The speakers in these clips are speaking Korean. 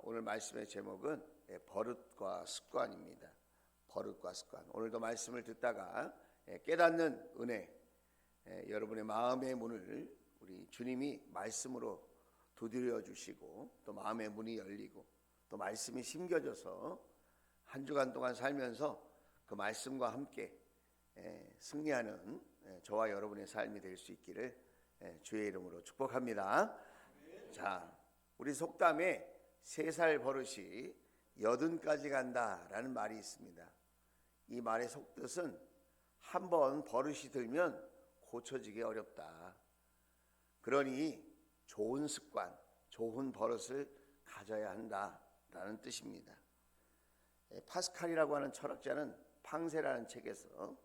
오늘 말씀의 제목은 버릇과 습관입니다. 버릇과 습관. 오늘도 말씀을 듣다가 깨닫는 은혜, 여러분의 마음의 문을 우리 주님이 말씀으로 두드려 주시고 또 마음의 문이 열리고 또 말씀이 심겨져서 한 주간 동안 살면서 그 말씀과 함께 승리하는 저와 여러분의 삶이 될 수 있기를 주의 이름으로 축복합니다. 자, 우리 속담에 3살 버릇이 80까지 간다라는 말이 있습니다. 이 말의 속뜻은 한번 버릇이 들면 고쳐지기 어렵다. 그러니 좋은 습관, 좋은 버릇을 가져야 한다라는 뜻입니다. 파스칼이라고 하는 철학자는 팡세라는 책에서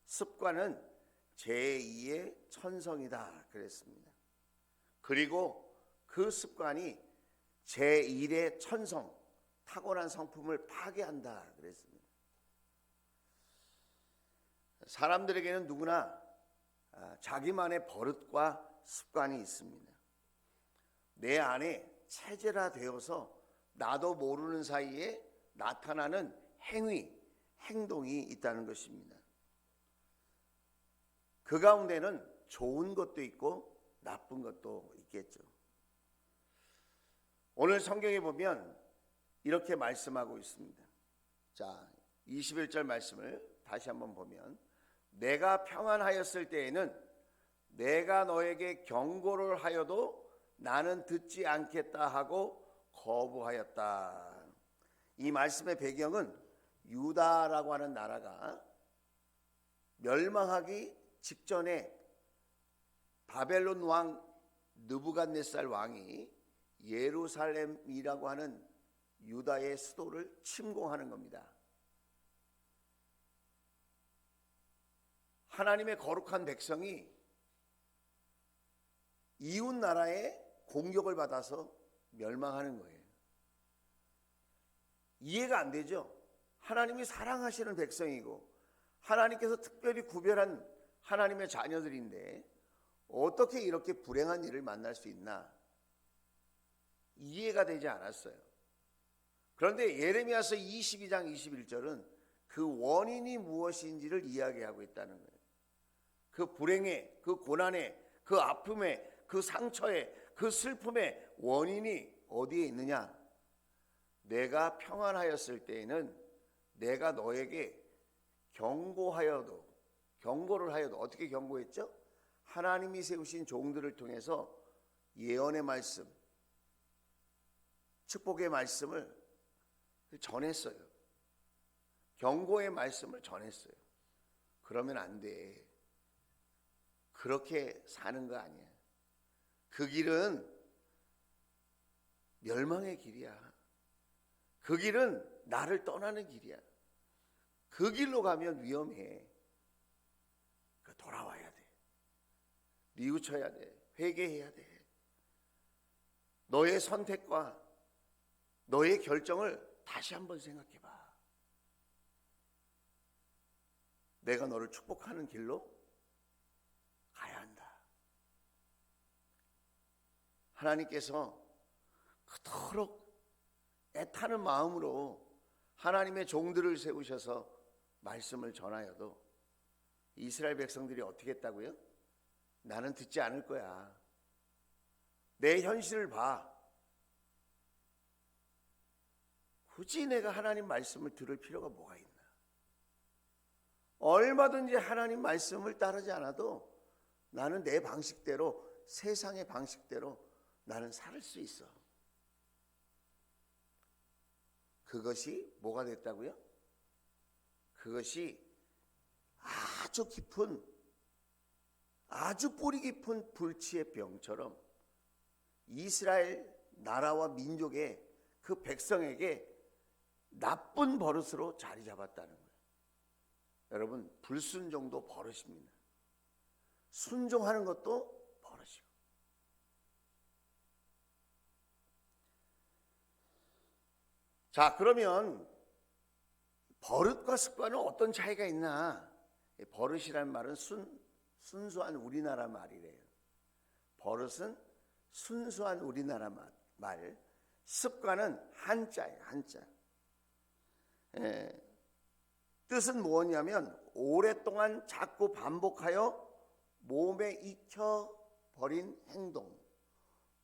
습관은 제2의 천성이다 그랬습니다. 그리고 그 습관이 제1의 천성, 타고난 성품을 파괴한다 그랬습니다. 사람들에게는 누구나 자기만의 버릇과 습관이 있습니다. 내 안에 체질화되어서 나도 모르는 사이에 나타나는 행위, 행동이 있다는 것입니다. 그 가운데는 좋은 것도 있고 나쁜 것도 있겠죠. 오늘 성경에 보면 이렇게 말씀하고 있습니다. 자, 21절 말씀을 다시 한번 보면 내가 평안하였을 때에는 내가 너에게 경고를 하여도 나는 듣지 않겠다 하고 거부하였다. 이 말씀의 배경은 유다라고 하는 나라가 멸망하기 직전에 바벨론 왕 느부갓네살 왕이 예루살렘이라고 하는 유다의 수도를 침공하는 겁니다. 하나님의 거룩한 백성이 이웃 나라의 공격을 받아서 멸망하는 거예요. 이해가 안 되죠? 하나님이 사랑하시는 백성이고 하나님께서 특별히 구별한 하나님의 자녀들인데 어떻게 이렇게 불행한 일을 만날 수 있나? 이해가 되지 않았어요. 그런데 예레미야서 22장 21절은 그 원인이 무엇인지를 이야기하고 있다는 거예요. 그 불행의, 그 고난의, 그 아픔의, 그 상처의, 그 슬픔의 원인이 어디에 있느냐? 내가 평안하였을 때에는 내가 너에게 경고를 하여도 어떻게 경고했죠? 하나님이 세우신 종들을 통해서 예언의 말씀, 축복의 말씀을 전했어요. 경고의 말씀을 전했어요. 그러면 안 돼. 그렇게 사는 거 아니야. 그 길은 멸망의 길이야. 그 길은 나를 떠나는 길이야. 그 길로 가면 위험해. 돌아와야 돼. 뉘우쳐야 돼. 회개해야 돼. 너의 선택과 너의 결정을 다시 한번 생각해 봐. 내가 너를 축복하는 길로 가야 한다. 하나님께서 그토록 애타는 마음으로 하나님의 종들을 세우셔서 말씀을 전하여도 이스라엘 백성들이 어떻게 했다고요? 나는 듣지 않을 거야. 내 현실을 봐. 굳이 내가 하나님 말씀을 들을 필요가 뭐가 있나? 얼마든지 하나님 말씀을 따르지 않아도 나는 내 방식대로, 세상의 방식대로 나는 살 수 있어. 그것이 뭐가 됐다고요? 그것이 아주 깊은, 아주 뿌리 깊은 불치의 병처럼 이스라엘 나라와 민족의 그 백성에게 나쁜 버릇으로 자리 잡았다는 거예요. 여러분, 불순종도 버릇입니다. 순종하는 것도 버릇이고. 자, 그러면 버릇과 습관은 어떤 차이가 있나? 버릇이란 말은 순수한 우리나라 말이래요. 버릇은 순수한 우리나라 말, 습관은 한자예요, 한자. 뜻은 뭐냐면 오랫동안 자꾸 반복하여 몸에 익혀버린 행동.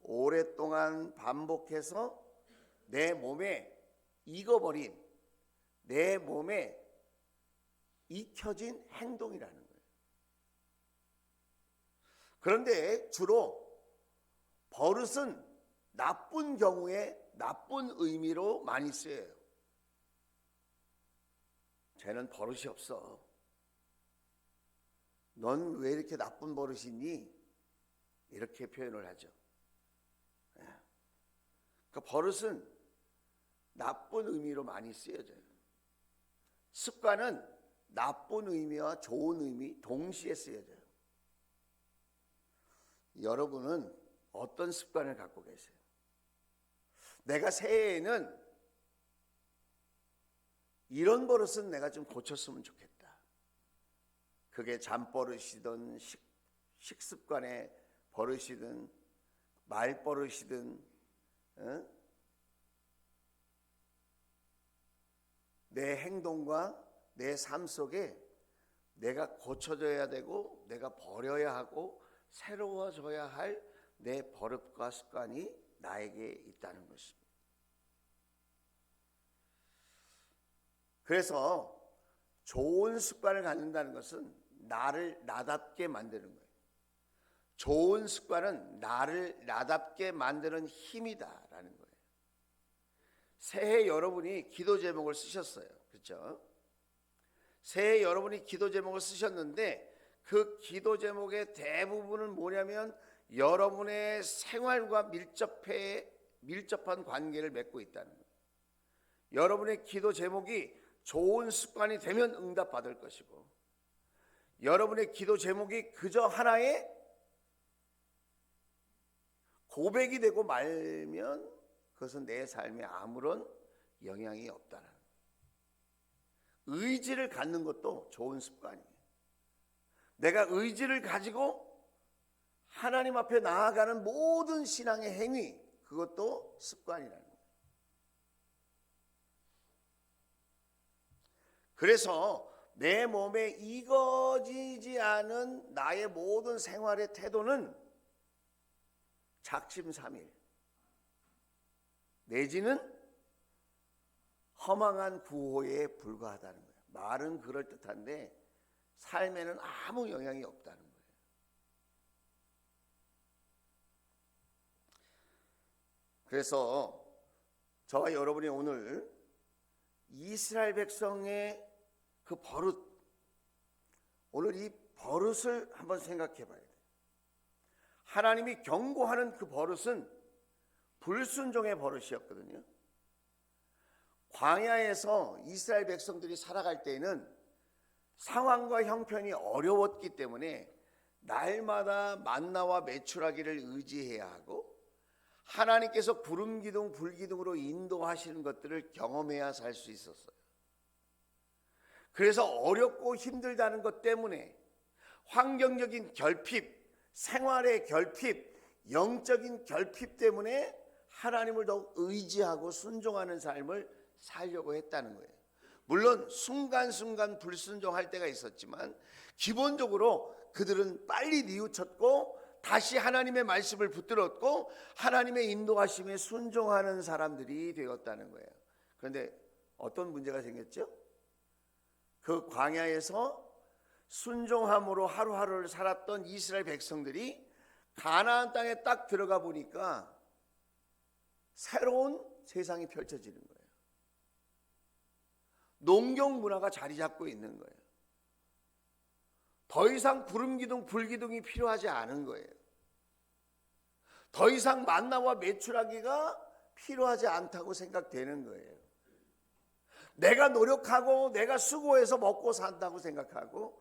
오랫동안 반복해서 내 몸에 익어버린, 내 몸에 익혀진 행동이라는 거예요. 그런데 주로 버릇은 나쁜 경우에 나쁜 의미로 많이 쓰여요. 쟤는 버릇이 없어. 넌 왜 이렇게 나쁜 버릇이 있니? 이렇게 표현을 하죠. 그 버릇은 나쁜 의미로 많이 쓰여져요. 습관은 나쁜 의미와 좋은 의미 동시에 쓰여져요. 여러분은 어떤 습관을 갖고 계세요? 내가 새해에는 이런 버릇은 내가 좀 고쳤으면 좋겠다. 그게 잠버릇이든 식습관의 버릇이든 말버릇이든 내 행동과 내 삶 속에 내가 고쳐져야 되고 내가 버려야 하고 새로워져야 할 내 버릇과 습관이 나에게 있다는 것입니다. 그래서 좋은 습관을 갖는다는 것은 나를 나답게 만드는 거예요. 좋은 습관은 나를 나답게 만드는 힘이다라는 거예요. 새해 여러분이 기도 제목을 쓰셨어요. 그렇죠? 새해 여러분이 기도 제목을 쓰셨는데 그 기도 제목의 대부분은 뭐냐면 여러분의 생활과 밀접한 관계를 맺고 있다는 거예요. 여러분의 기도 제목이 좋은 습관이 되면 응답받을 것이고 여러분의 기도 제목이 그저 하나의 고백이 되고 말면 그것은 내 삶에 아무런 영향이 없다는 거예요. 의지를 갖는 것도 좋은 습관이에요. 내가 의지를 가지고 하나님 앞에 나아가는 모든 신앙의 행위, 그것도 습관이라는 거예요. 그래서 내 몸에 익어지지 않은 나의 모든 생활의 태도는 작심삼일 내지는 허망한 구호에 불과하다는 거예요. 말은 그럴듯한데 삶에는 아무 영향이 없다는 거예요. 그래서 저와 여러분이 오늘 이스라엘 백성의 그 버릇, 오늘 이 버릇을 한번 생각해 봐야 돼요. 하나님이 경고하는 그 버릇은 불순종의 버릇이었거든요. 광야에서 이스라엘 백성들이 살아갈 때에는 상황과 형편이 어려웠기 때문에 날마다 만나와 메추라기를 의지해야 하고 하나님께서 구름 기둥 불 기둥으로 인도하시는 것들을 경험해야 살 수 있었어요. 그래서 어렵고 힘들다는 것 때문에 환경적인 결핍, 생활의 결핍, 영적인 결핍 때문에 하나님을 더욱 의지하고 순종하는 삶을 살려고 했다는 거예요. 물론 순간순간 불순종할 때가 있었지만 기본적으로 그들은 빨리 뉘우쳤고 다시 하나님의 말씀을 붙들었고 하나님의 인도하심에 순종하는 사람들이 되었다는 거예요. 그런데 어떤 문제가 생겼죠? 그 광야에서 순종함으로 하루하루를 살았던 이스라엘 백성들이 가나안 땅에 딱 들어가 보니까 새로운 세상이 펼쳐지는 거예요. 농경 문화가 자리 잡고 있는 거예요. 더 이상 구름기둥 불기둥이 필요하지 않은 거예요. 더 이상 만나와 메추라기가 필요하지 않다고 생각되는 거예요. 내가 노력하고 내가 수고해서 먹고 산다고 생각하고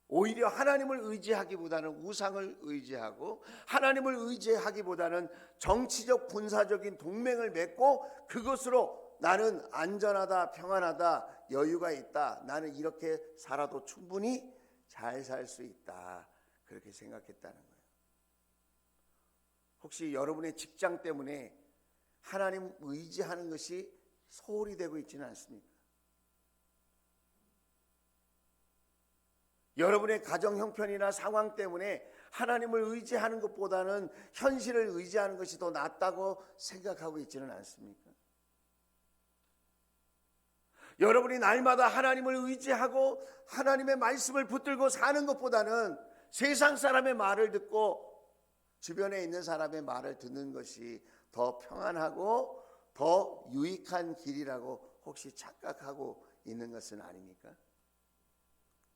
오히려 하나님을 의지하기보다는 우상을 의지하고 하나님을 의지하기보다는 정치적 군사적인 동맹을 맺고 그것으로 나는 안전하다, 평안하다, 여유가 있다, 나는 이렇게 살아도 충분히 잘 살 수 있다, 그렇게 생각했다는 거예요. 혹시 여러분의 직장 때문에 하나님 의지하는 것이 소홀히 되고 있지는 않습니까? 여러분의 가정 형편이나 상황 때문에 하나님을 의지하는 것보다는 현실을 의지하는 것이 더 낫다고 생각하고 있지는 않습니까? 여러분이 날마다 하나님을 의지하고 하나님의 말씀을 붙들고 사는 것보다는 세상 사람의 말을 듣고 주변에 있는 사람의 말을 듣는 것이 더 평안하고 더 유익한 길이라고 혹시 착각하고 있는 것은 아닙니까?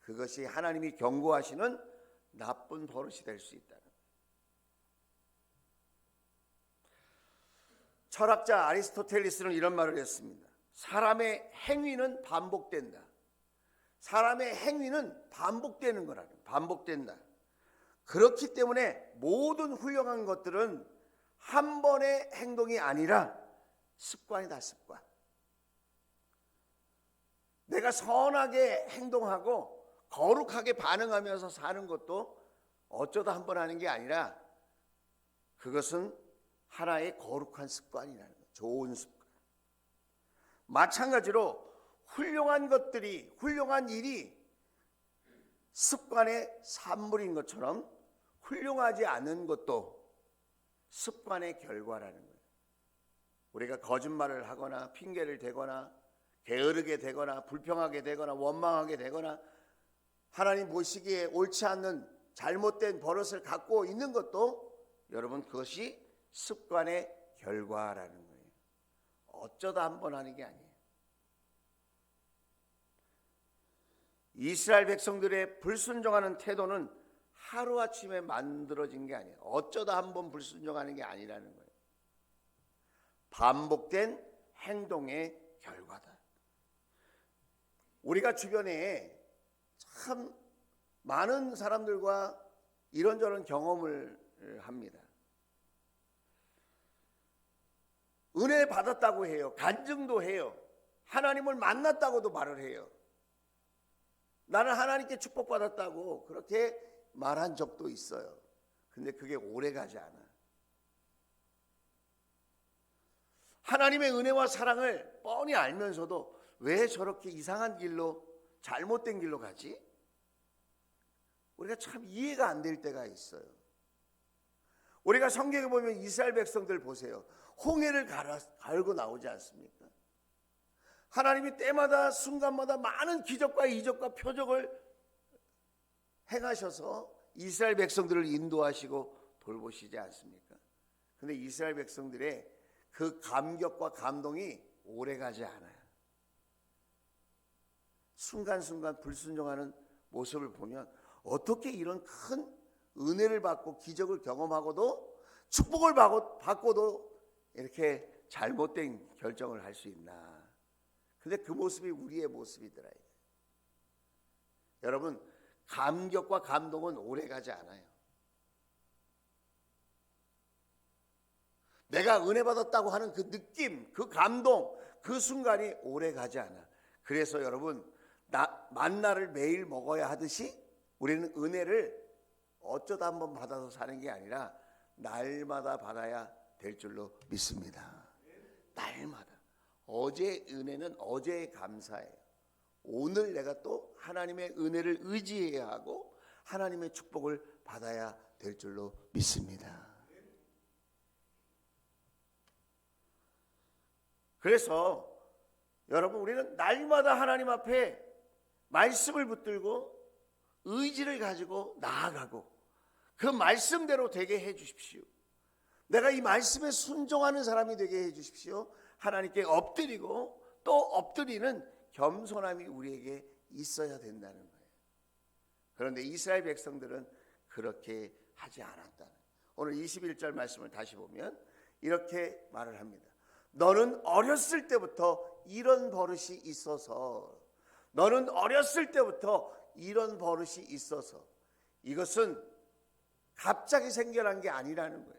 그것이 하나님이 경고하시는 나쁜 버릇이 될 수 있다는 거예요. 철학자 아리스토텔레스는 이런 말을 했습니다. 사람의 행위는 반복된다. 사람의 행위는 반복되는 거라는 거예요. 반복된다. 그렇기 때문에 모든 훌륭한 것들은 한 번의 행동이 아니라 습관이다. 습관. 내가 선하게 행동하고 거룩하게 반응하면서 사는 것도 어쩌다 한 번 하는 게 아니라 그것은 하나의 거룩한 습관이라는 거예요. 좋은 습관. 마찬가지로 훌륭한 것들이, 훌륭한 일이 습관의 산물인 것처럼 훌륭하지 않은 것도 습관의 결과라는 거예요. 우리가 거짓말을 하거나 핑계를 대거나 게으르게 되거나 불평하게 되거나 원망하게 되거나 하나님 보시기에 옳지 않는 잘못된 버릇을 갖고 있는 것도 여러분 그것이 습관의 결과라는 거예요. 어쩌다 한 번 하는 게 아니에요. 이스라엘 백성들의 불순종하는 태도는 하루아침에 만들어진 게 아니에요. 어쩌다 한 번 불순종하는 게 아니라는 거예요. 반복된 행동의 결과다. 우리가 주변에 참 많은 사람들과 이런저런 경험을 합니다. 은혜 받았다고 해요. 간증도 해요. 하나님을 만났다고도 말을 해요. 나는 하나님께 축복받았다고 그렇게 말한 적도 있어요. 근데 그게 오래가지 않아. 하나님의 은혜와 사랑을 뻔히 알면서도 왜 저렇게 이상한 길로, 잘못된 길로 가지? 우리가 참 이해가 안 될 때가 있어요. 우리가 성경에 보면 이스라엘 백성들 보세요. 홍해를 갈고 나오지 않습니까? 하나님이 때마다 순간마다 많은 기적과 이적과 표적을 행하셔서 이스라엘 백성들을 인도하시고 돌보시지 않습니까? 그런데 이스라엘 백성들의 그 감격과 감동이 오래가지 않아요. 순간순간 불순종하는 모습을 보면 어떻게 이런 큰 은혜를 받고 기적을 경험하고도 축복을 받고도 이렇게 잘못된 결정을 할 수 있나? 근데 그 모습이 우리의 모습이더라. 여러분, 감격과 감동은 오래가지 않아요. 내가 은혜 받았다고 하는 그 느낌, 그 감동, 그 순간이 오래가지 않아. 그래서 여러분, 만나를 매일 먹어야 하듯이 우리는 은혜를 어쩌다 한번 받아서 사는 게 아니라 날마다 받아야 될 줄로 믿습니다. 날마다. 어제의 은혜는 어제의 감사예요. 오늘 내가 또 하나님의 은혜를 의지해야 하고 하나님의 축복을 받아야 될 줄로 믿습니다. 그래서 여러분, 우리는 날마다 하나님 앞에 말씀을 붙들고 의지를 가지고 나아가고 그 말씀대로 되게 해 주십시오. 내가 이 말씀에 순종하는 사람이 되게 해 주십시오. 하나님께 엎드리고 또 엎드리는 겸손함이 우리에게 있어야 된다는 거예요. 그런데 이스라엘 백성들은 그렇게 하지 않았다는. 오늘 21절 말씀을 다시 보면 이렇게 말을 합니다. 너는 어렸을 때부터 이런 버릇이 있어서, 너는 어렸을 때부터 이런 버릇이 있어서, 이것은 갑자기 생겨난 게 아니라는 거예요.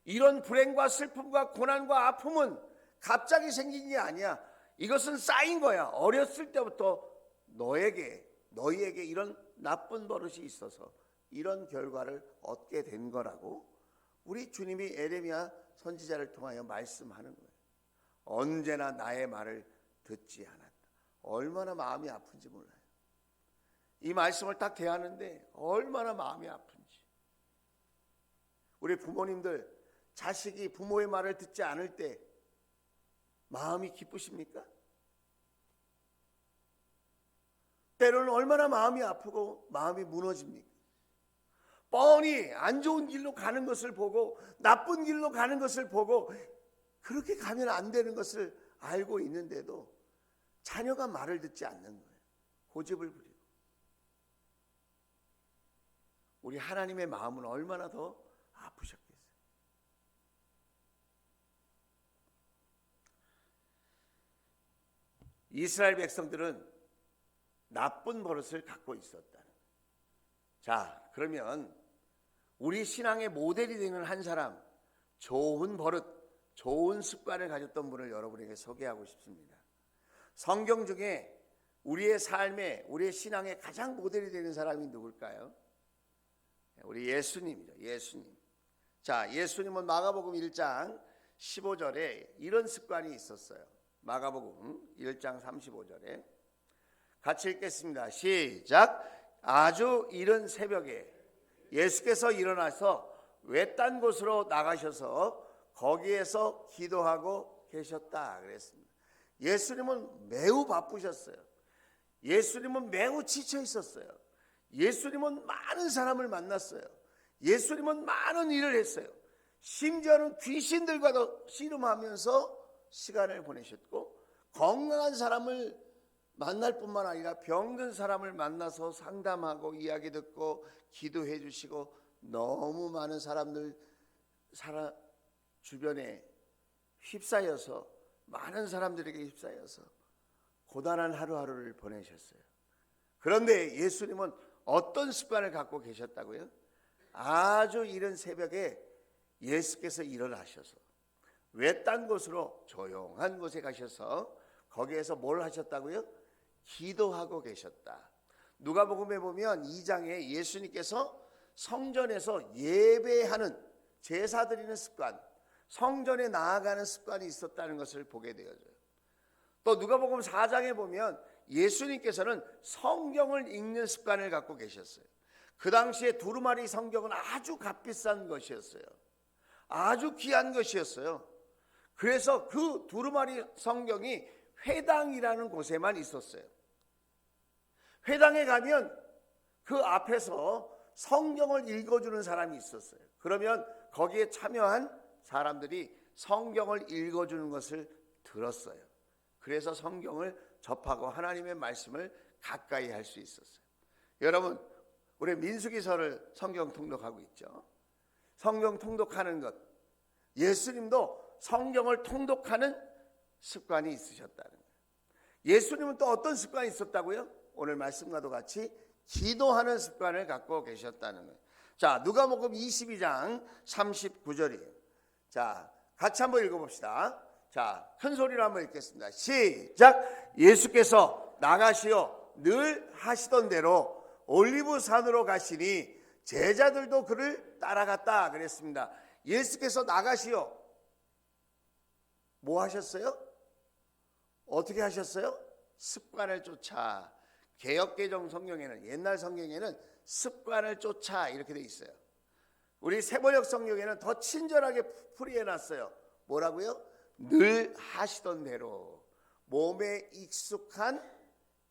이런 불행과 슬픔과 고난과 아픔은 갑자기 생긴 게 아니야. 이것은 쌓인 거야. 어렸을 때부터 너희에게 이런 나쁜 버릇이 있어서 이런 결과를 얻게 된 거라고 우리 주님이 에레미야 선지자를 통하여 말씀하는 거예요. 언제나 나의 말을 듣지 않았다. 얼마나 마음이 아픈지 몰라요. 이 말씀을 딱 대하는데 얼마나 마음이 아픈지. 우리 부모님들, 자식이 부모의 말을 듣지 않을 때 마음이 기쁘십니까? 때로는 얼마나 마음이 아프고 마음이 무너집니까? 뻔히 안 좋은 길로 가는 것을 보고, 나쁜 길로 가는 것을 보고, 그렇게 가면 안 되는 것을 알고 있는데도 자녀가 말을 듣지 않는 거예요. 고집을 부리고. 우리 하나님의 마음은 얼마나 더 아프셨겠어요. 이스라엘 백성들은 나쁜 버릇을 갖고 있었다는 거예요. 자, 그러면 우리 신앙의 모델이 되는 한 사람, 좋은 버릇, 좋은 습관을 가졌던 분을 여러분에게 소개하고 싶습니다. 성경 중에 우리의 삶에, 우리의 신앙에 가장 모델이 되는 사람이 누굴까요? 우리 예수님이죠. 예수님. 자, 예수님은 마가복음 1장 15절에 이런 습관이 있었어요. 마가복음 1장 35절에 같이 읽겠습니다. 시작. 아주 이른 새벽에 예수께서 일어나서 외딴 곳으로 나가셔서 거기에서 기도하고 계셨다 그랬습니다. 예수님은 매우 바쁘셨어요. 예수님은 매우 지쳐 있었어요. 예수님은 많은 사람을 만났어요. 예수님은 많은 일을 했어요. 심지어는 귀신들과도 씨름하면서 시간을 보내셨고, 건강한 사람을 만날 뿐만 아니라 병든 사람을 만나서 상담하고 이야기 듣고 기도해 주시고, 너무 많은 사람들 주변에 휩싸여서, 많은 사람들에게 휩싸여서 고단한 하루하루를 보내셨어요. 그런데 예수님은 어떤 습관을 갖고 계셨다고요? 아주 이른 새벽에 예수께서 일어나셔서 외딴 곳으로, 조용한 곳에 가셔서 거기에서 뭘 하셨다고요? 기도하고 계셨다. 누가복음에 보면 2장에 예수님께서 성전에서 예배하는, 제사 드리는 습관, 성전에 나아가는 습관이 있었다는 것을 보게 되어져요. 또 누가복음 4장에 보면 예수님께서는 성경을 읽는 습관을 갖고 계셨어요. 그 당시에 두루마리 성경은 아주 값비싼 것이었어요. 아주 귀한 것이었어요. 그래서 그 두루마리 성경이 회당이라는 곳에만 있었어요. 회당에 가면 그 앞에서 성경을 읽어주는 사람이 있었어요. 그러면 거기에 참여한 사람들이 성경을 읽어주는 것을 들었어요. 그래서 성경을 접하고 하나님의 말씀을 가까이 할 수 있었어요. 여러분, 우리 민수기서를 성경 통독하고 있죠. 성경 통독하는 것, 예수님도 성경을 통독하는 습관이 있으셨다는 거예요. 예수님은 또 어떤 습관이 있었다고요? 오늘 말씀과도 같이 기도하는 습관을 갖고 계셨다는 거예요. 자, 누가복음 22장 39절이에요. 자, 같이 한번 읽어봅시다. 자, 큰 소리로 한번 읽겠습니다. 시작. 예수께서 나가시어 늘 하시던 대로 올리브 산으로 가시니 제자들도 그를 따라갔다 그랬습니다. 예수께서 나가시어 뭐 하셨어요? 어떻게 하셨어요? 습관을 쫓아. 개역개정 성경에는, 옛날 성경에는 습관을 쫓아 이렇게 돼 있어요. 우리 새번역 성경에는 더 친절하게 풀이해놨어요. 뭐라고요? 늘 하시던 대로. 몸에 익숙한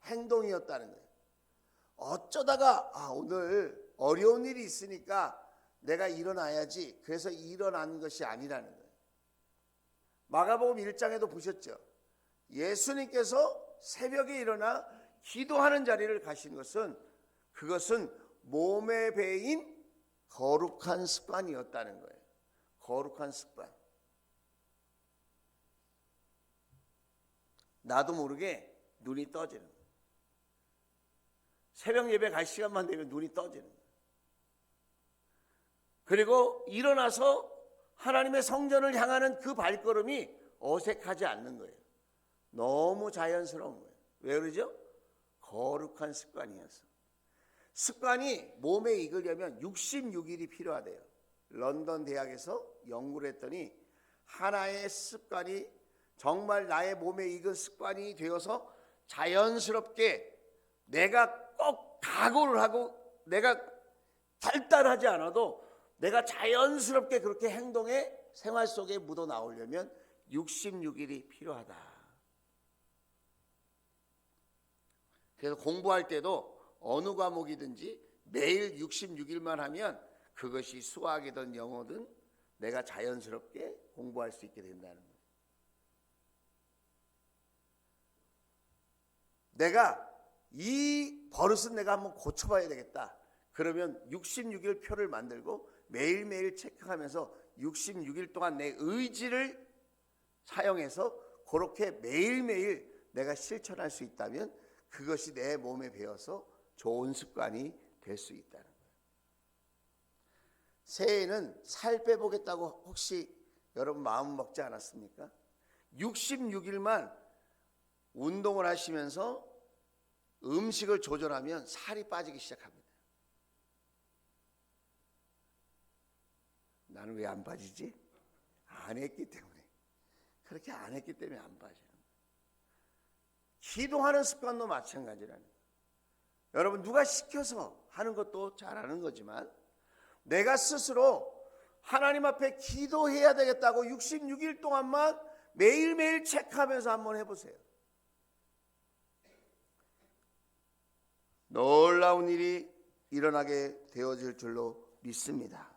행동이었다는 거예요. 어쩌다가 오늘 어려운 일이 있으니까 내가 일어나야지, 그래서 일어난 것이 아니라는 거예요. 마가복음 1장에도 보셨죠? 예수님께서 새벽에 일어나 기도하는 자리를 가신 것은, 그것은 몸에 배인 거룩한 습관이었다는 거예요. 거룩한 습관. 나도 모르게 눈이 떠지는 거예요. 새벽 예배 갈 시간만 되면 눈이 떠지는 거예요. 그리고 일어나서 하나님의 성전을 향하는 그 발걸음이 어색하지 않는 거예요. 너무 자연스러운 거예요. 왜 그러죠? 거룩한 습관이어서. 습관이 몸에 익으려면 66일이 필요하대요. 런던 대학에서 연구를 했더니 하나의 습관이 정말 나의 몸에 익은 습관이 되어서 자연스럽게 내가 꼭 각오를 하고 내가 탈달하지 않아도 내가 자연스럽게 그렇게 행동에 생활 속에 묻어 나오려면 66일이 필요하다. 그래서 공부할 때도 어느 과목이든지 매일 66일만 하면 그것이 수학이든 영어든 내가 자연스럽게 공부할 수 있게 된다는 거예요. 내가 이 버릇은 내가 한번 고쳐봐야 되겠다. 그러면 66일 표를 만들고 매일매일 체크하면서 66일 동안 내 의지를 사용해서 그렇게 매일매일 내가 실천할 수 있다면 그것이 내 몸에 배어서 좋은 습관이 될 수 있다는 거예요. 새해에는 살 빼보겠다고 혹시 여러분 마음 먹지 않았습니까? 66일만 운동을 하시면서 음식을 조절하면 살이 빠지기 시작합니다. 나는 왜 안 빠지지? 안 했기 때문에. 그렇게 안 했기 때문에 안 빠져요. 기도하는 습관도 마찬가지라는 거예요. 여러분 누가 시켜서 하는 것도 잘하는 거지만 내가 스스로 하나님 앞에 기도해야 되겠다고 66일 동안만 매일매일 체크하면서 한번 해보세요. 놀라운 일이 일어나게 되어질 줄로 믿습니다.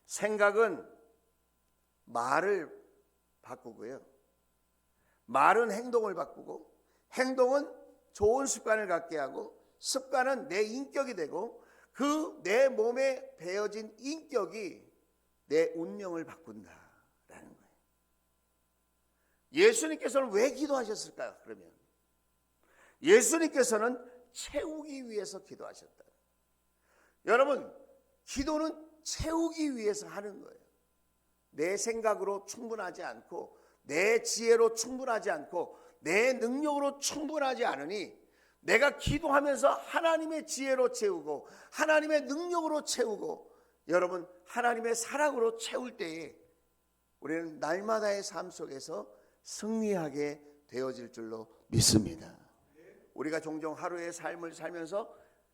생각은 말을 바꾸고요. 말은 행동을 바꾸고 행동은 좋은 습관을 갖게 하고 습관은 내 인격이 되고 그 내 몸에 배어진 인격이 내 운명을 바꾼다라는 거예요. 예수님께서는 왜 기도하셨을까요? 그러면 예수님께서는 채우기 위해서 기도하셨다. 여러분 기도는 채우기 위해서 하는 거예요. 내 생각으로 충분하지 않고 내 지혜로 충분하지 않고 내 능력으로 충분하지 않으니 내가 기도하면서 하나님의 지혜로 채우고 하나님의 능력으로 채우고 여러분 하나님의 사랑으로 채울 때에 우리는 날마다의 삶 속에서 승리하게 되어질 줄로 믿습니다. 우리가 종종 하루의 삶을 살면서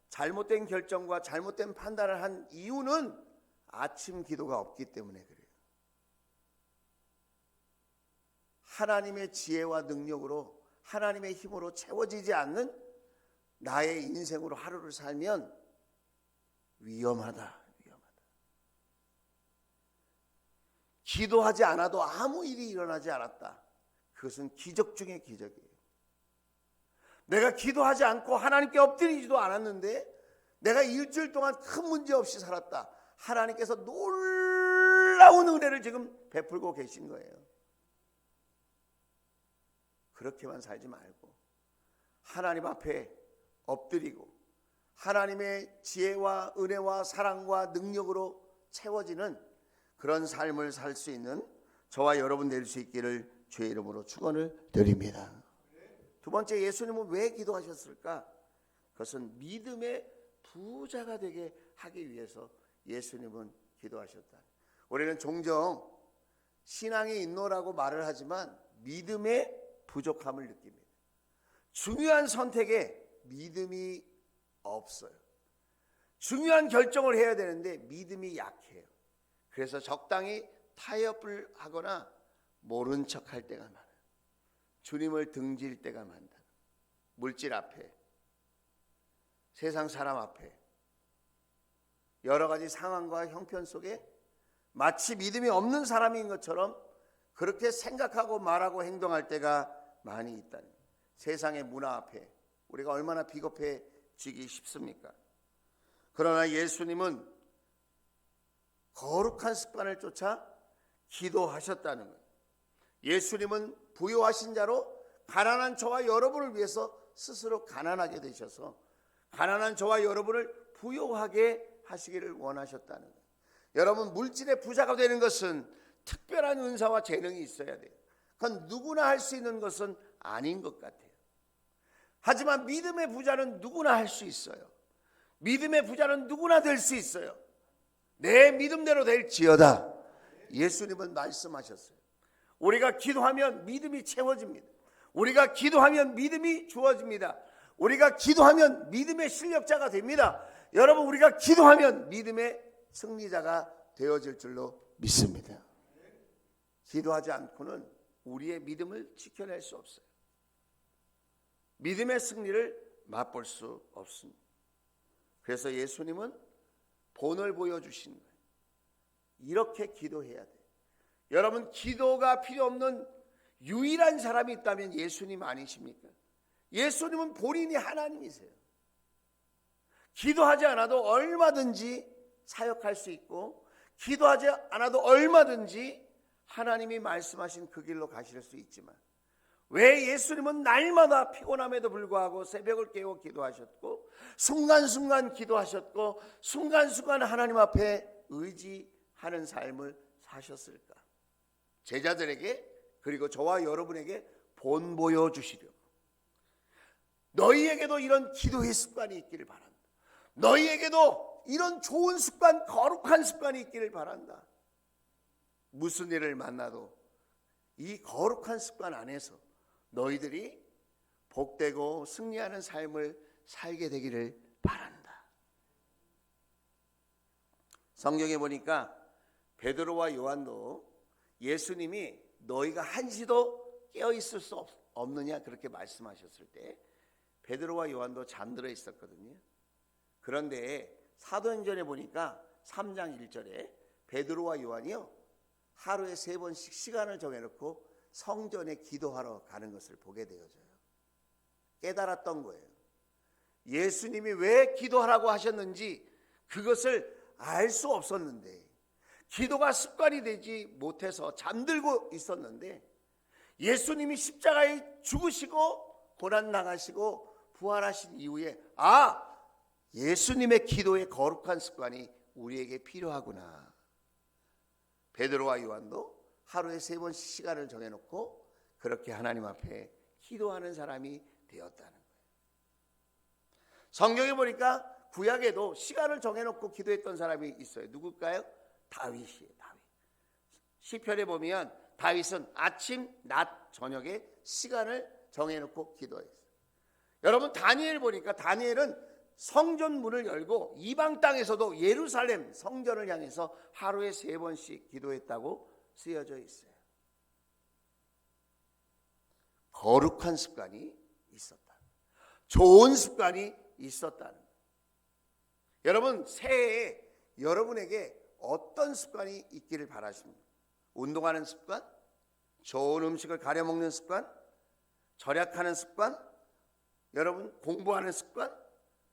잘못된 결정과 잘못된 판단을 한 이유는 아침 기도가 없기 때문에 그래요. 하나님의 지혜와 능력으로 하나님의 힘으로 채워지지 않는 나의 인생으로 하루를 살면 위험하다. 기도하지 않아도 아무 일이 일어나지 않았다. 그것은 기적 중의 기적이에요. 내가 기도하지 않고 하나님께 엎드리지도 않았는데 내가 일주일 동안 큰 문제 없이 살았다. 하나님께서 놀라운 은혜를 지금 베풀고 계신 거예요. 그렇게만 살지 말고 하나님 앞에 엎드리고 하나님의 지혜와 은혜와 사랑과 능력으로 채워지는 그런 삶을 살 수 있는 저와 여러분 될 수 있기를 주의 이름으로 축원을 드립니다. 두 번째, 예수님은 왜 기도하셨을까? 그것은 믿음의 부자가 되게 하기 위해서 예수님은 기도하셨다. 우리는 종종 신앙이 있노라고 말을 하지만 믿음의 부족함을 느낍니다. 중요한 선택에 믿음이 없어요. 중요한 결정을 해야 되는데 믿음이 약해요. 그래서 적당히 타협을 하거나 모른 척할 때가 많아요. 주님을 등질 때가 많다. 물질 앞에, 세상 사람 앞에, 여러 가지 상황과 형편 속에 마치 믿음이 없는 사람인 것처럼 그렇게 생각하고 말하고 행동할 때가 많이 있다는 거예요. 세상의 문화 앞에 우리가 얼마나 비겁해지기 쉽습니까? 그러나 예수님은 거룩한 습관을 쫓아 기도하셨다는 거예요. 예수님은 부요하신 자로 가난한 저와 여러분을 위해서 스스로 가난하게 되셔서 가난한 저와 여러분을 부요하게 하시기를 원하셨다는 거예요. 여러분, 물질의 부자가 되는 것은 특별한 은사와 재능이 있어야 돼요. 그건 누구나 할 수 있는 것은 아닌 것 같아요. 하지만 믿음의 부자는 누구나 할 수 있어요. 믿음의 부자는 누구나 될 수 있어요. 내 믿음대로 될지어다. 예수님은 말씀하셨어요. 우리가 기도하면 믿음이 채워집니다. 우리가 기도하면 믿음이 주어집니다. 우리가 기도하면 믿음의 실력자가 됩니다. 여러분, 우리가 기도하면 믿음의 승리자가 되어질 줄로 믿습니다. 기도하지 않고는 우리의 믿음을 지켜낼 수 없어요. 믿음의 승리를 맛볼 수 없습니다. 그래서 예수님은 본을 보여주신 거예요. 이렇게 기도해야 돼요. 여러분, 기도가 필요 없는 유일한 사람이 있다면 예수님 아니십니까? 예수님은 본인이 하나님이세요. 기도하지 않아도 얼마든지 사역할 수 있고, 기도하지 않아도 얼마든지 하나님이 말씀하신 그 길로 가실 수 있지만, 왜 예수님은 날마다 피곤함에도 불구하고 새벽을 깨워 기도하셨고, 순간순간 기도하셨고, 순간순간 하나님 앞에 의지하는 삶을 사셨을까? 제자들에게, 그리고 저와 여러분에게 본 보여주시려고. 너희에게도 이런 기도의 습관이 있기를 바란다. 너희에게도 이런 좋은 습관, 거룩한 습관이 있기를 바란다. 무슨 일을 만나도 이 거룩한 습관 안에서 너희들이 복되고 승리하는 삶을 살게 되기를 바란다. 성경에 보니까 베드로와 요한도 예수님이 너희가 한시도 깨어있을 수 없느냐 그렇게 말씀하셨을 때 베드로와 요한도 잠들어 있었거든요. 그런데 사도행전에 보니까 3장 1절에 베드로와 요한이요, 하루에 3번씩 시간을 정해놓고 성전에 기도하러 가는 것을 보게 되어져요. 깨달았던 거예요. 예수님이 왜 기도하라고 하셨는지 그것을 알 수 없었는데, 기도가 습관이 되지 못해서 잠들고 있었는데, 예수님이 십자가에 죽으시고 고난 당하시고 부활하신 이후에 예수님의 기도의 거룩한 습관이 우리에게 필요하구나. 베드로와 요한도 하루에 3번씩 시간을 정해놓고 그렇게 하나님 앞에 기도하는 사람이 되었다는 거예요. 성경에 보니까 구약에도 시간을 정해놓고 기도했던 사람이 있어요. 누굴까요? 다윗이에요. 다윗. 시편에 보면 다윗은 아침, 낮, 저녁에 시간을 정해놓고 기도했어요. 여러분, 다니엘 보니까 다니엘은 성전 문을 열고 이방 땅에서도 예루살렘 성전을 향해서 하루에 3번씩 기도했다고 쓰여져 있어요. 거룩한 습관이 있었다. 좋은 습관이 있었다는 거예요. 여러분, 새해에 여러분에게 어떤 습관이 있기를 바라십니까? 운동하는 습관? 좋은 음식을 가려 먹는 습관? 절약하는 습관? 여러분, 공부하는 습관?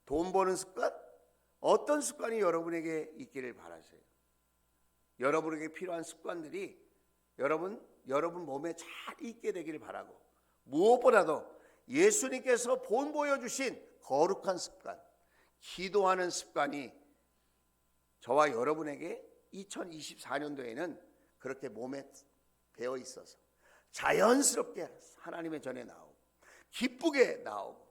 돈 버는 습관? 어떤 습관이 여러분에게 있기를 바라세요? 여러분에게 필요한 습관들이 여러분 몸에 잘 있게 되기를 바라고, 무엇보다도 예수님께서 본 보여주신 거룩한 습관, 기도하는 습관이 저와 여러분에게 2024년도에는 그렇게 몸에 배어 있어서 자연스럽게 하나님의 전에 나오고, 기쁘게 나오고,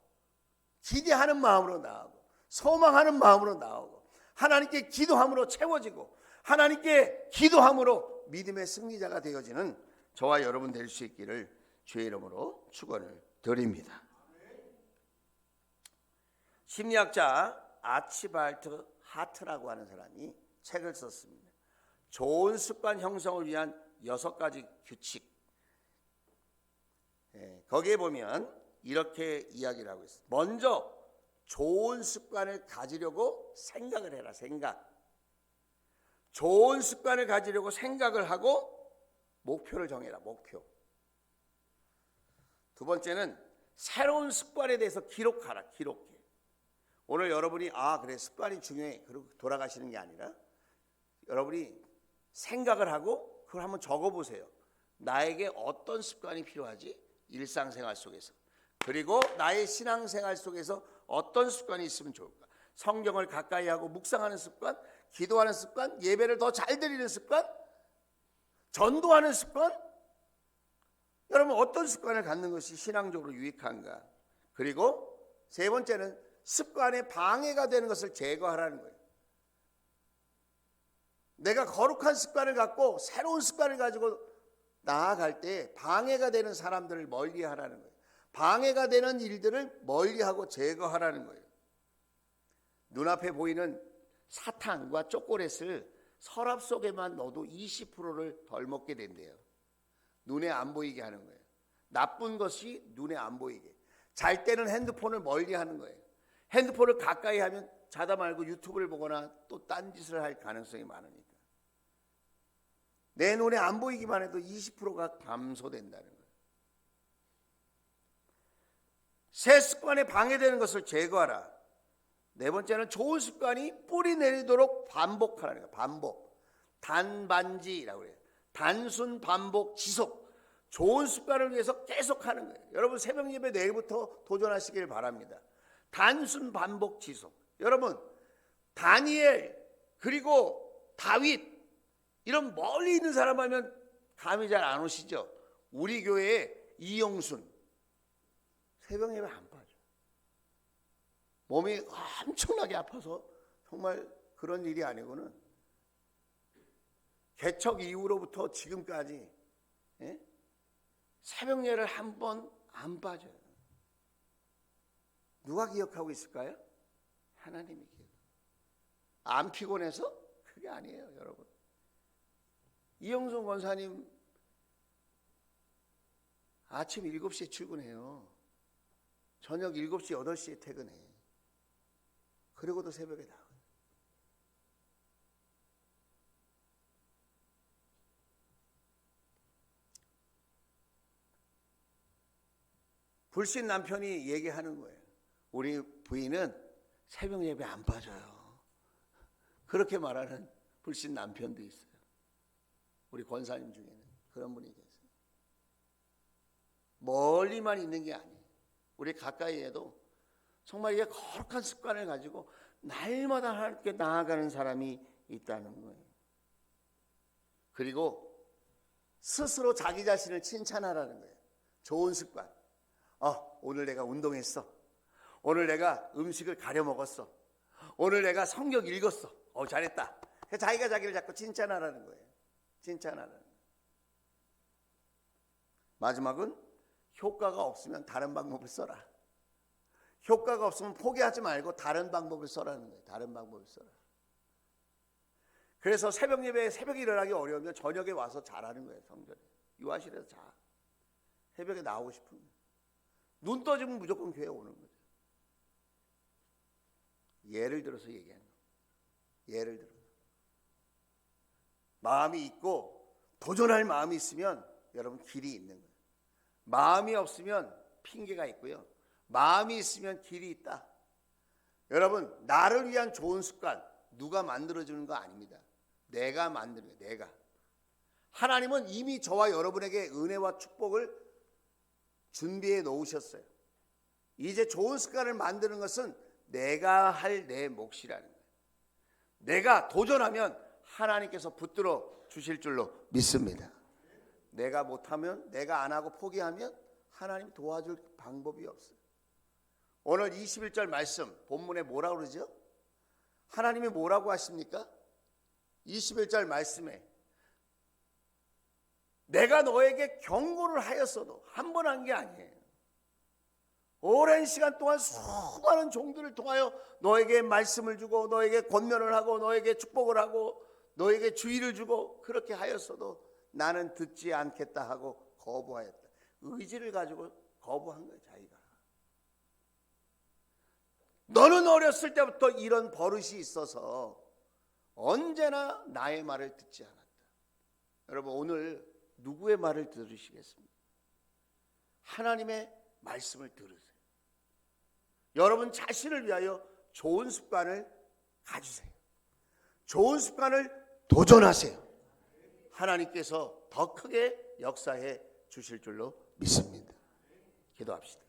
기대하는 마음으로 나오고, 소망하는 마음으로 나오고, 하나님께 기도함으로 채워지고, 하나님께 기도함으로 믿음의 승리자가 되어지는 저와 여러분 될 수 있기를 주의 이름으로 축원을 드립니다. 심리학자 아치발트 하트라고 하는 사람이 책을 썼습니다. 좋은 습관 형성을 위한 6가지 규칙. 거기에 보면 이렇게 이야기를 하고 있어요. 먼저 좋은 습관을 가지려고 생각을 해라. 생각. 좋은 습관을 가지려고 생각을 하고 목표를 정해라. 목표. 두 번째는 새로운 습관에 대해서 기록하라. 기록해. 오늘 여러분이 그래 습관이 중요해 그리고 돌아가시는 게 아니라 여러분이 생각을 하고 그걸 한번 적어보세요. 나에게 어떤 습관이 필요하지? 일상생활 속에서. 그리고 나의 신앙생활 속에서 어떤 습관이 있으면 좋을까? 성경을 가까이 하고 묵상하는 습관, 기도하는 습관, 예배를 더 잘 드리는 습관, 전도하는 습관. 여러분, 어떤 습관을 갖는 것이 신앙적으로 유익한가? 그리고 세 번째는 습관에 방해가 되는 것을 제거하라는 거예요. 내가 거룩한 습관을 갖고 새로운 습관을 가지고 나아갈 때 방해가 되는 사람들을 멀리하라는 거예요. 방해가 되는 일들을 멀리하고 제거하라는 거예요. 눈앞에 보이는 사탕과 초콜릿을 서랍 속에만 넣어도 20%를 덜 먹게 된대요. 눈에 안 보이게 하는 거예요. 나쁜 것이 눈에 안 보이게. 잘 때는 핸드폰을 멀리 하는 거예요. 핸드폰을 가까이 하면 자다 말고 유튜브를 보거나 또 딴짓을 할 가능성이 많으니까. 내 눈에 안 보이기만 해도 20%가 감소된다는 거예요. 새 습관에 방해되는 것을 제거하라. 네 번째는 좋은 습관이 뿌리 내리도록 반복하라는 거예요. 반복. 단반지라고 해요. 단순 반복 지속. 좋은 습관을 위해서 계속하는 거예요. 여러분 새벽 예배 내일부터 도전하시길 바랍니다. 단순 반복 지속. 여러분 다니엘 그리고 다윗 이런 멀리 있는 사람 하면 감이 잘 안 오시죠? 우리 교회에 이영순 새벽 예배 안 빠져. 몸이 엄청나게 아파서 정말 그런 일이 아니고는 개척 이후로부터 지금까지 새벽 예배를 한 번 안 빠져요. 누가 기억하고 있을까요? 하나님이 기억. 안 피곤해서? 그게 아니에요, 여러분. 이영순 권사님 아침 7시에 출근해요. 저녁 7시, 8시에 퇴근해. 그리고도 새벽에 나와요. 불신 남편이 얘기하는 거예요. 우리 부인은 새벽 예배 안 빠져요. 그렇게 말하는 불신 남편도 있어요. 우리 권사님 중에는 그런 분이 계세요. 멀리만 있는 게 아니에요. 우리 가까이에도 정말 이게 거룩한 습관을 가지고 날마다 하나님께 나아가는 사람이 있다는 거예요. 그리고 스스로 자기 자신을 칭찬하라는 거예요. 좋은 습관. 오늘 내가 운동했어. 오늘 내가 음식을 가려 먹었어. 오늘 내가 성경 읽었어. 잘했다. 자기가 자기를 자꾸 칭찬하라는 거예요. 칭찬하라는 거예요. 마지막은 효과가 없으면 다른 방법을 써라. 효과가 없으면 포기하지 말고 다른 방법을 써라는 거예요. 다른 방법을 써라. 그래서 새벽 예배에 새벽에 일어나기 어려우면 저녁에 와서 자라는 거예요. 성전에. 유아실에서 자. 새벽에 나오고 싶으면. 눈 떠지면 무조건 교회에 오는 거죠. 예를 들어서 얘기하는 거예요. 예를 들어서. 마음이 있고 도전할 마음이 있으면 여러분 길이 있는 거예요. 마음이 없으면 핑계가 있고요. 마음이 있으면 길이 있다. 여러분 나를 위한 좋은 습관 누가 만들어주는 거 아닙니다. 내가 만드는 거예요. 내가. 하나님은 이미 저와 여러분에게 은혜와 축복을 준비해 놓으셨어요. 이제 좋은 습관을 만드는 것은 내가 할 내 몫이라는 거예요. 내가 도전하면 하나님께서 붙들어 주실 줄로 믿습니다. 내가 못하면, 내가 안 하고 포기하면 하나님 도와줄 방법이 없어요. 오늘 21절 말씀 본문에 뭐라고 그러죠? 하나님이 뭐라고 하십니까? 21절 말씀에 내가 너에게 경고를 하였어도 한 번 한 게 아니에요. 오랜 시간 동안 수많은 종들을 통하여 너에게 말씀을 주고 너에게 권면을 하고 너에게 축복을 하고 너에게 주의를 주고 그렇게 하였어도 나는 듣지 않겠다 하고 거부하였다. 의지를 가지고 거부한 거예요. 자기가. 너는 어렸을 때부터 이런 버릇이 있어서 언제나 나의 말을 듣지 않았다. 여러분 오늘 누구의 말을 들으시겠습니까? 하나님의 말씀을 들으세요. 여러분 자신을 위하여 좋은 습관을 가지세요. 좋은 습관을 도전하세요. 하나님께서 더 크게 역사해 주실 줄로 믿습니다. 기도합시다.